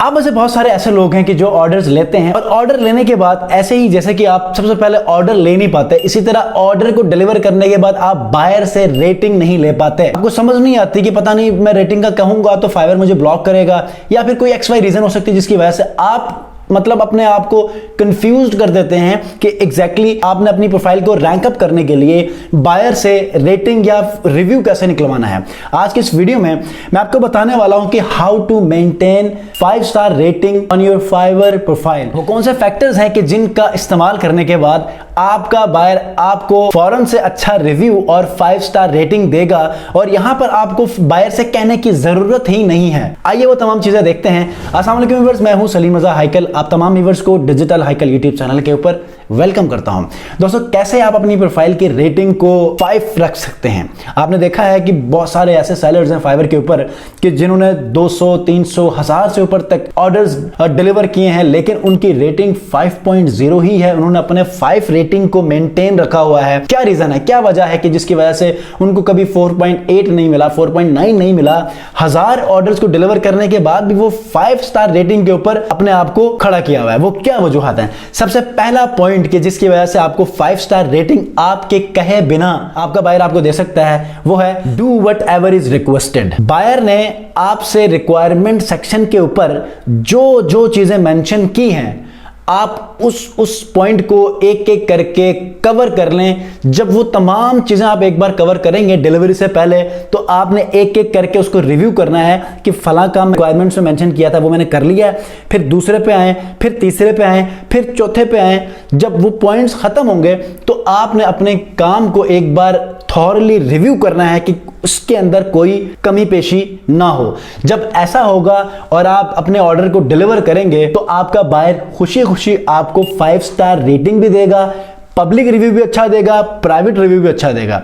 आप में से बहुत सारे ऐसे लोग हैं कि जो ऑर्डर्स लेते हैं और ऑर्डर लेने के बाद ऐसे ही जैसे कि आप सबसे पहले ऑर्डर ले नहीं पाते, इसी तरह ऑर्डर को डिलीवर करने के बाद आप बायर से रेटिंग नहीं ले पाते। आपको समझ नहीं आती कि पता नहीं मैं रेटिंग का कहूंगा तो फाइवर मुझे ब्लॉक करेगा, या फिर कोई XY रीजन हो सकती है जिसकी वजह से आप मतलब अपने आप को कंफ्यूज कर देते हैं कि एग्जैक्टली आपने अपनी प्रोफाइल को रैंक अप करने के लिए बायर से रेटिंग या रिव्यू कैसे निकलवाना है। आज की इस वीडियो में मैं आपको बताने वाला हूं कि how to maintain 5 star rating on your Fiverr profile. वो कौन से फैक्टर्स हैं कि जिनका इस्तेमाल करने के बाद आपका बायर आपको फौरन से अच्छा रिव्यू और 5 स्टार रेटिंग देगा और यहां पर आपको बायर से कहने की जरूरत ही नहीं है। आइए वो तमाम चीजें देखते हैं। अस्सलाम वालेकुम व्यूअर्स, मैं हूं सलीम रज़ा हाइकल। आप तमाम व्यूअर्स को डिजिटल हाइकल यूट्यूब चैनल के ऊपर वेलकम करता हूं। दोस्तों, कैसे आप अपनी प्रोफाइल की रेटिंग को 5 रख सकते हैं। आपने देखा है कि बहुत सारे ऐसे सेलर्स हैं फाइवर के ऊपर कि जिन्होंने 200, 300, 1000 से ऊपर तक ऑर्डर्स डिलीवर किए हैं, लेकिन उनकी रेटिंग 5.0 ही है। उन्होंने अपने 5 रेटिंग को मेंटेन रखा हुआ है। क्या रीजन है, क्या वजह है कि जिसकी वजह से उनको कभी 4.8 नहीं मिला, 4.9 नहीं मिला। 1000 ऑर्डर्स को डिलीवर करने के बाद भी वो 5 स्टार रेटिंग के ऊपर अपने आप को खड़ा किया हुआ है। वो क्या वजूहत है? सबसे पहला पॉइंट कि जिसकी वजह से आपको 5 स्टार रेटिंग आपके कहे बिना आपका बायर आपको दे सकता है, वो है do whatever is requested. Buyer ने आपसे रिक्वायरमेंट सेक्शन के ऊपर जो जो चीजें मेंशन की हैं, आप उस पॉइंट को एक एक करके कवर कर लें। जब वो तमाम चीजें आप एक बार कवर करेंगे डिलीवरी से पहले, तो आपने एक एक करके उसको रिव्यू करना है कि फलां काम रिक्वायरमेंट्स में मेंशन किया था वो मैंने कर लिया है। फिर दूसरे पे आए, फिर तीसरे पे आए, फिर चौथे पे आए। जब वो पॉइंट्स खत्म होंगे तो आपने अपने काम को एक बार थॉरली रिव्यू करना है कि उसके अंदर कोई कमी पेशी ना हो। जब ऐसा होगा और आप अपने ऑर्डर को डिलीवर करेंगे तो आपका बायर खुशी खुशी आपको 5 स्टार रेटिंग भी देगा, पब्लिक रिव्यू भी अच्छा देगा, प्राइवेट रिव्यू भी अच्छा देगा।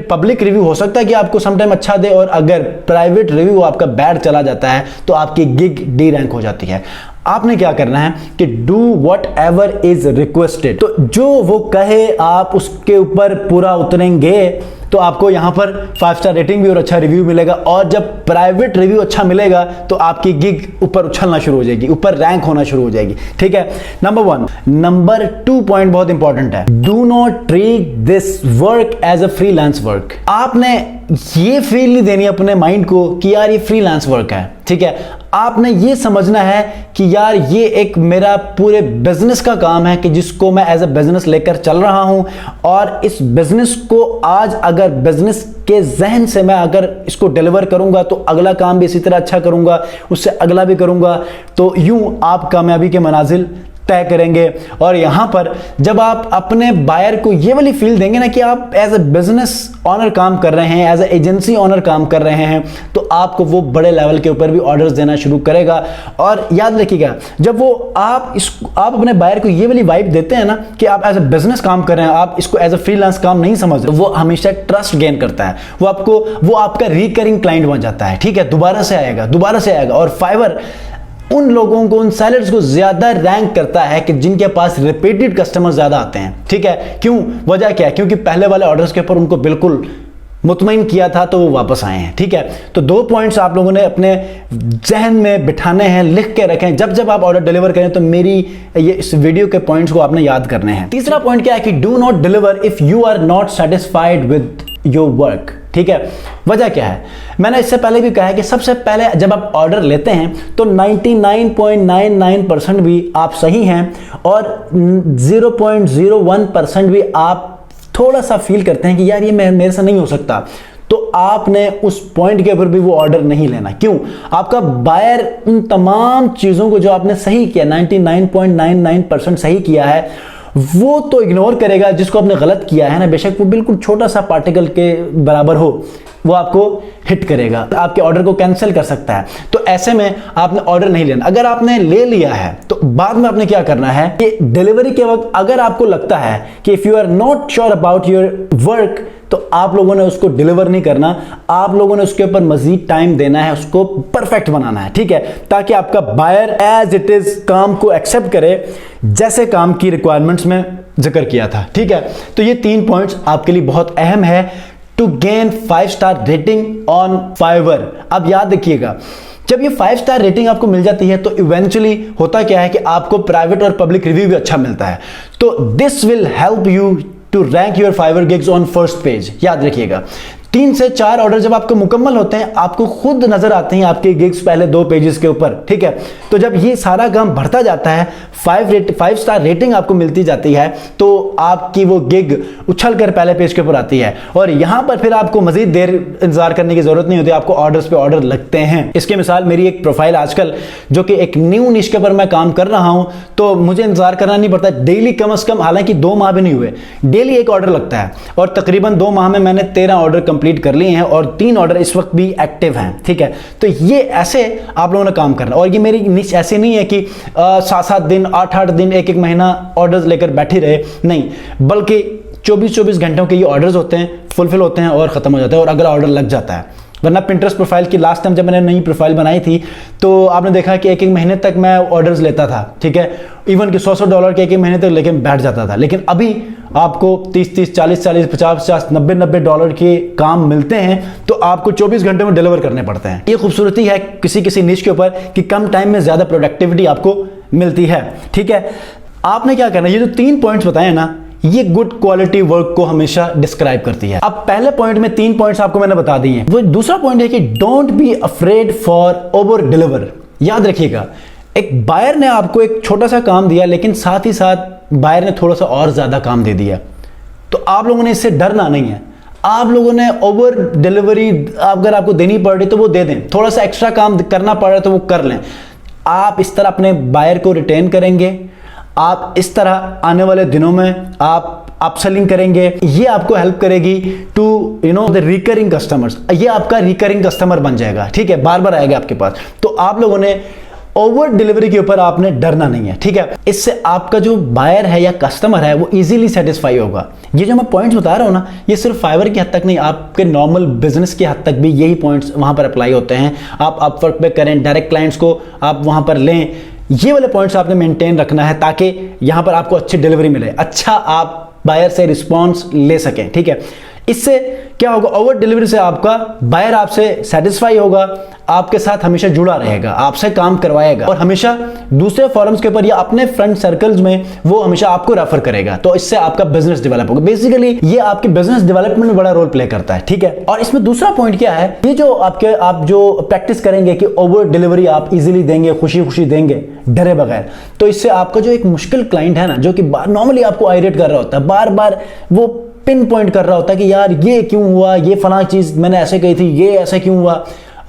पब्लिक रिव्यू हो सकता है कि आपको समटाइम अच्छा दे, और अगर प्राइवेट रिव्यू आपका बैड चला जाता है तो आपकी गिग डी रैंक हो जाती है। आपने क्या करना है कि do whatever is requested. तो जो वो कहे आप उसके ऊपर पूरा उतरेंगे तो आपको यहां पर 5 स्टार रेटिंग भी और अच्छा रिव्यू मिलेगा। और जब प्राइवेट रिव्यू अच्छा मिलेगा तो आपकी गिग ऊपर उछलना शुरू हो जाएगी, ऊपर रैंक होना शुरू हो जाएगी। ठीक है, नंबर 1। नंबर 2 पॉइंट बहुत इंपॉर्टेंट है, do not treat this work as a freelance work. आपने ये फील नहीं देनी अपने माइंड को कि यार ये फ्रीलांस वर्क है। ठीक है, आपने ये समझना है कि यार ये एक मेरा पूरे बिजनेस का काम है कि जिसको मैं एज अ बिजनेस लेकर चल रहा हूं, और इस बिजनेस को आज अगर बिजनेस के जहन से मैं अगर इसको डिलीवर करूंगा तो अगला काम भी इसी तरह अच्छा करूंगा, उससे अगला भी करूंगा, तो यूं आप कामयाबी के मनाजिल तय करेंगे। और यहां पर जब आप अपने बायर को ये वाली फील देंगे ना कि आप एज ए बिजनेस ऑनर काम कर रहे हैं, एज ए एजेंसी ऑनर काम कर रहे हैं, तो आपको वो बड़े लेवल के ऊपर भी ऑर्डर्स देना शुरू करेगा। और याद रखिएगा, जब वो आप अपने बायर को ये वाली वाइब देते हैं ना कि आप एज ए बिजनेस काम कर रहे हैं, आप इसको एज ए फ्रीलांस काम नहीं समझ रहे, वो हमेशा ट्रस्ट गेन करता है। वो आपका रिकरिंग क्लाइंट बन जाता है। ठीक है, दोबारा से आएगा। और फाइवर उन लोगों को, उन सेलर्स को ज्यादा रैंक करता है कि जिनके पास रिपीटेड कस्टमर ज्यादा आते हैं। ठीक है, क्यों? वजह क्या है? क्योंकि पहले वाले ऑर्डर्स के ऊपर उनको बिल्कुल मुतमईन किया था तो वो वापस आए हैं। ठीक है, तो 2 पॉइंट्स आप लोगों ने अपने जहन में बिठाने हैं, लिख के रखें। जब आप ऑर्डर डिलीवर करें तो मेरी इस वीडियो के पॉइंट्स को आपने याद करने हैं। तीसरा पॉइंट क्या है कि do not deliver if you are not satisfied with your work. ठीक है, वजह क्या है? मैंने इससे पहले भी कहा है कि सबसे पहले जब आप ऑर्डर लेते हैं तो 99.99% भी आप सही हैं और 0.01% भी आप थोड़ा सा फील करते हैं कि यार ये मेरे से नहीं हो सकता, तो आपने उस पॉइंट के ऊपर भी वो ऑर्डर नहीं लेना। क्यों? आपका बायर उन तमाम चीजों को जो आपने सही किया, 99.99% सही किया है, वो तो इग्नोर करेगा जिसको आपने गलत किया है ना, बेशक वो बिल्कुल छोटा सा पार्टिकल के बराबर हो, वो आपको हिट करेगा, आपके ऑर्डर को कैंसिल कर सकता है। तो ऐसे में आपने ऑर्डर नहीं लेना। अगर आपने ले लिया है तो बाद में आपने क्या करना है कि डिलीवरी के वक्त अगर आपको लगता है कि if you are not sure about your work, तो आप लोगों ने उसको डिलीवर नहीं करना, आप लोगों ने उसके ऊपर मजीद टाइम देना है, उसको परफेक्ट बनाना है। ठीक है, ताकि आपका बायर एज इट इज काम को एक्सेप्ट करे जैसे काम की रिक्वायरमेंट्स में जिक्र किया था। ठीक है, तो ये 3 पॉइंट्स आपके लिए बहुत अहम है to gain 5 star rating on Fiverr. अब याद रखिएगा जब ये 5 स्टार रेटिंग आपको मिल जाती है तो इवेंचुअली होता क्या है कि आपको प्राइवेट और पब्लिक रिव्यू भी अच्छा मिलता है। तो this will help you to rank your Fiverr gigs on first page. याद रखिएगा 3 से 4 ऑर्डर जब आपके मुकम्मल होते हैं आपको खुद नजर आते हैं आपके गिग्स पहले 2 पेजेस के ऊपर, ठीक है। तो जब ये सारा काम बढ़ता जाता है, 5 स्टार रेटिंग आपको मिलती जाती है, तो आपकी वो गिग उछल कर पहले पेज के ऊपर आती है और यहां पर फिर आपको मजीद देर इंतजार करने की जरूरत नहीं होती, आपको ऑर्डर्स पे ऑर्डर लगते हैं। इसके मिसाल मेरी एक प्रोफाइल आजकल जो कि एक न्यू निश के ऊपर मैं काम कर रहा हूं, तो मुझे इंतजार करना नहीं पड़ता डेली, कम से कम, हालांकि 2 माह भी नहीं हुए, डेली एक ऑर्डर लगता है और तकरीबन 2 माह में मैंने 13 ऑर्डर कंप्लीट कर लिए हैं और 3 ऑर्डर इस वक्त भी एक्टिव हैं, ठीक है। तो ये ऐसे आप लोगों ने काम करना, और ये मेरी निश ऐसे नहीं है कि 7-7 दिन 8-8 दिन 1-1 महीना ऑर्डर्स लेकर बैठे रहे, नहीं, बल्कि 24-24 घंटों के ये ऑर्डर्स होते हैं, फुलफिल होते हैं और खत्म हो जाते हैं और अगला ऑर्डर लग जाता है। वरना Pinterest प्रोफाइल की लास्ट टाइम जब मैंने नई प्रोफाइल बनाई थी तो आपने देखा कि 1-1 महीने तक मैं ऑर्डर्स लेता था, ठीक है, इवन कि $100 के 1-1 महीने तक लेके बैठ जाता था। लेकिन अभी आपको 30-30, 40-40, 50-50, $90-90 के काम मिलते हैं, तो आपको 24 घंटे में डिलीवर करने पड़ते हैं। ये खूबसूरती है किसी निश के ऊपर कि कम टाइम में ज्यादा प्रोडक्टिविटी आपको मिलती है, ठीक है। आपने क्या करना है, ये जो 3 पॉइंट्स बताए ना, ये गुड क्वालिटी वर्क को हमेशा डिस्क्राइब करती है। अब पहले पॉइंट में 3 पॉइंट्स आपको मैंने बता दिए हैं। वो दूसरा पॉइंट है कि don't be afraid for over deliver. याद रखिएगा, एक बायर ने आपको एक छोटा सा काम दिया, लेकिन साथ ही साथ बायर ने थोड़ा सा और ज्यादा काम दे दिया, तो आप लोगों ने इससे डरना नहीं है। आप लोगों ने ओवर डिलीवरी अगर आपको देनी पड़ रही तो वो दे दें, थोड़ा सा एक्स्ट्रा काम करना पड़ रहा है तो वो कर लें। आप इस तरह अपने बायर को रिटेन करेंगे, आप इस तरह आने वाले दिनों में आप अपसेलिंग करेंगे, ये आपको हेल्प करेगी टू द रिकरिंग कस्टमर्स। ये आपका रिकरिंग कस्टमर बन जाएगा, ठीक है, बार बार आएगा आपके पास। तो आप लोगों ने ओवर डिलीवरी के ऊपर आपने डरना नहीं है, ठीक है। इससे आपका जो बायर है या कस्टमर है वो इजीली सेटिस्फाई होगा। ये जो मैं पॉइंट्स बता रहा हूं ना, ये सिर्फ फाइवर की हद तक नहीं, आपके नॉर्मल बिजनेस की हद तक भी यही पॉइंट्स वहां पर अप्लाई होते हैं। आप अपवर्क पे करें, डायरेक्ट क्लाइंट्स को आप वहां पर लें, ये वाले पॉइंट्स आपने मेंटेन रखना है ताकि यहां पर आपको अच्छी डिलीवरी मिले, अच्छा आप बायर से रिस्पॉन्स ले सकें, ठीक है। इससे क्या होगा, ओवर डिलीवरी से आपका बायर आपसे सेटिस्फाई होगा, आपके साथ हमेशा जुड़ा रहेगा, आपसे काम करवाएगा और हमेशा दूसरे फोरम्स के ऊपर या अपने फ्रेंड सर्कल्स में वो हमेशा आपको रेफर करेगा। तो इससे आपका बिजनेस डेवलप होगा। बेसिकली ये आपके बिजनेस डेवलपमेंट में बड़ा रोल प्ले करता है, ठीक है। और इसमें दूसरा पॉइंट क्या है, ये जो आप जो प्रैक्टिस करेंगे कि ओवर डिलीवरी आप इजीली देंगे, खुशी खुशी देंगे, डरे बगैर, तो इससे आपका जो एक मुश्किल क्लाइंट है ना, जो कि नॉर्मली आपको आइरेट कर रहा होता है, बार बार वो पिन पॉइंट कर रहा होता है कि यार ये क्यों हुआ, ये फला चीज मैंने ऐसे कही थी, ये ऐसे क्यों हुआ,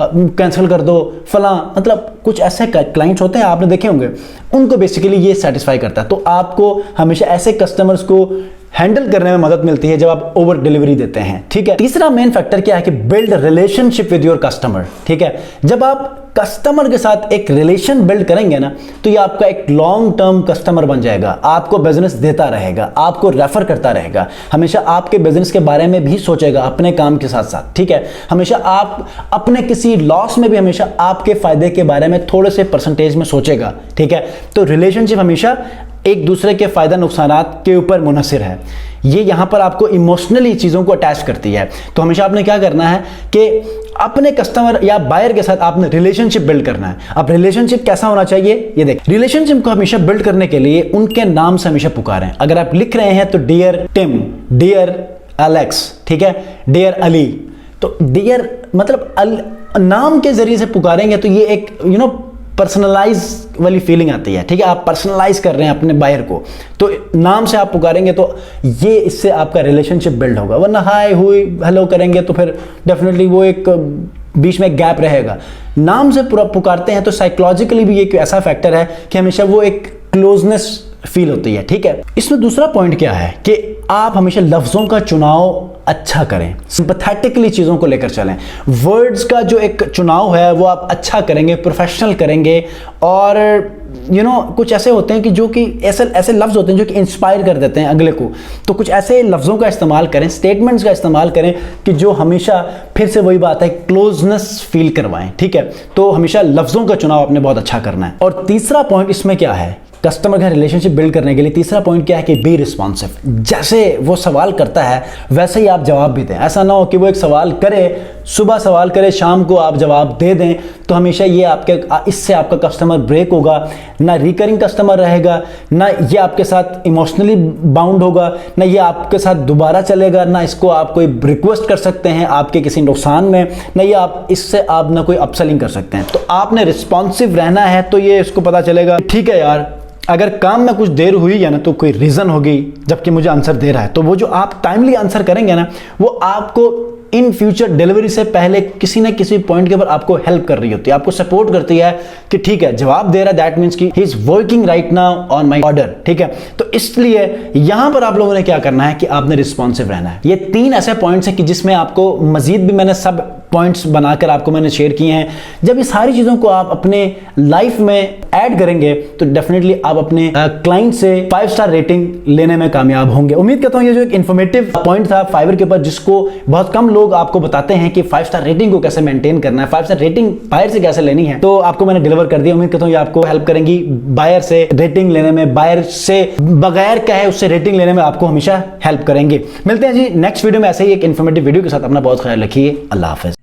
कैंसिल कर दो फला, मतलब कुछ ऐसे क्लाइंट्स होते हैं आपने देखे होंगे, उनको बेसिकली ये सेटिस्फाई करता है। तो आपको हमेशा ऐसे कस्टमर्स को हैंडल करने में मदद मिलती है जब आप ओवर डिलीवरी देते हैं, ठीक है। तीसरा मेन फैक्टर क्या है कि build relationship with your customer, ठीक है। जब आप कस्टमर के साथ एक रिलेशन बिल्ड करेंगे ना, तो ये आपका एक लॉन्ग टर्म कस्टमर बन जाएगा, आपको बिजनेस देता रहेगा, आपको रेफर करता रहेगा, हमेशा आपके बिजनेस के बारे में भी सोचेगा अपने काम के साथ साथ, ठीक है। हमेशा आप अपने किसी लॉस में भी हमेशा आपके फायदे के बारे में थोड़े से परसेंटेज में सोचेगा, ठीक है। तो रिलेशनशिप हमेशा एक दूसरे के फायदा नुकसानात के ऊपर मुनहसिर है। ये यहां पर आपको इमोशनली चीजों को अटैच करती है। तो हमेशा आपने क्या करना है कि अपने कस्टमर या बायर के साथ आपने रिलेशनशिप बिल्ड करना है। अब रिलेशनशिप कैसा होना चाहिए, ये देख, रिलेशनशिप को हमेशा बिल्ड करने के लिए उनके नाम से हमेशा पुकारें। अगर आप लिख रहे हैं तो डियर टिम, डियर एलेक्स, ठीक है, डियर अली, तो डियर मतलब नाम के जरिए से पुकारेंगे तो ये एक पर्सनलाइज वाली फीलिंग आती है, ठीक है। आप पर्सनलाइज कर रहे हैं अपने बायर को, तो नाम से आप पुकारेंगे तो ये इससे आपका रिलेशनशिप बिल्ड होगा। वरना हाय हुई हेलो करेंगे तो फिर डेफिनेटली वो एक बीच में गैप रहेगा। नाम से पूरा पुकारते हैं तो साइकोलॉजिकली भी एक ऐसा फैक्टर है कि हमेशा वो एक क्लोजनेस फील होती है, ठीक है। इसमें दूसरा पॉइंट क्या है कि आप हमेशा लफ्जों का चुनाव अच्छा करें, सिंपैथेटिकली चीजों को लेकर चलें। वर्ड्स का जो एक चुनाव है वो आप अच्छा करेंगे, प्रोफेशनल करेंगे। और कुछ ऐसे होते हैं कि जो कि ऐसे लफ्ज होते हैं जो कि इंस्पायर कर देते हैं अगले को, तो कुछ ऐसे लफ्जों का इस्तेमाल करें, स्टेटमेंट्स का इस्तेमाल करें कि जो हमेशा फिर से वही बात है, क्लोजनेस फील करवाएं, ठीक है। तो हमेशा लफ्जों का चुनाव आपने बहुत अच्छा करना है। और तीसरा पॉइंट इसमें क्या है, कस्टमर का रिलेशनशिप बिल्ड करने के लिए तीसरा पॉइंट क्या है कि बी रिस्पॉन्सिव। जैसे वो सवाल करता है वैसे ही आप जवाब भी दें। ऐसा ना हो कि वो एक सवाल करे, सुबह सवाल करे, शाम को आप जवाब दे दें, तो हमेशा ये इससे आपका कस्टमर ब्रेक होगा, ना रिकरिंग कस्टमर रहेगा, ना ये आपके साथ इमोशनली बाउंड होगा, ना ये आपके साथ दोबारा चलेगा, ना इसको आप कोई रिक्वेस्ट कर सकते हैं आपके किसी नुकसान में, ना ये इससे आप ना कोई अपसेलिंग कर सकते हैं। तो आपने रिस्पॉन्सिव रहना है, तो ये इसको पता चलेगा ठीक है यार, अगर काम में कुछ देर हुई है ना तो कोई रीज़न होगी जबकि मुझे आंसर दे रहा है। तो वो जो आप टाइमली आंसर करेंगे ना, वो आपको इन फ्यूचर डिलीवरी से पहले किसी ना किसी पॉइंट के ऊपर आपको हेल्प कर रही होती है, आपको सपोर्ट करती है कि ठीक है जवाब दे रहा है, दैट मीन्स कि he is working right now on my order. ठीक है, तो इसलिए यहां पर आप लोगों ने क्या करना है कि आपने रिस्पॉन्सिव रहना है। ये 3 ऐसे पॉइंट्स हैं कि जिसमें आपको मजीद भी मैंने सब पॉइंट्स बनाकर आपको मैंने शेयर किए हैं। जब ये सारी चीज़ों को आप अपने लाइफ में ऐड करेंगे तो डेफिनेटली आप अपने क्लाइंट से 5 स्टार रेटिंग लेने में कामयाब होंगे। उम्मीद करता हूं ये जो एक इन्फॉर्मेटिव पॉइंट था फाइवर के ऊपर, जिसको बहुत कम लोग आपको बताते हैं कि 5 स्टार रेटिंग को कैसे मेंटेन करना है, 5 स्टार रेटिंग बायर से कैसे लेनी है, तो आपको मैंने डिलीवर कर दिया। उम्मीद करता हूं ये आपको हेल्प करेंगी बायर से रेटिंग लेने में, बायर से बगैर कहे उससे रेटिंग लेने में आपको हमेशा हेल्प करेंगे। मिलते हैं जी नेक्स्ट वीडियो में ऐसे ही एक इन्फॉर्मेटिव वीडियो के साथ। अपना बहुत ख्याल रखिए। अल्लाह हाफिज।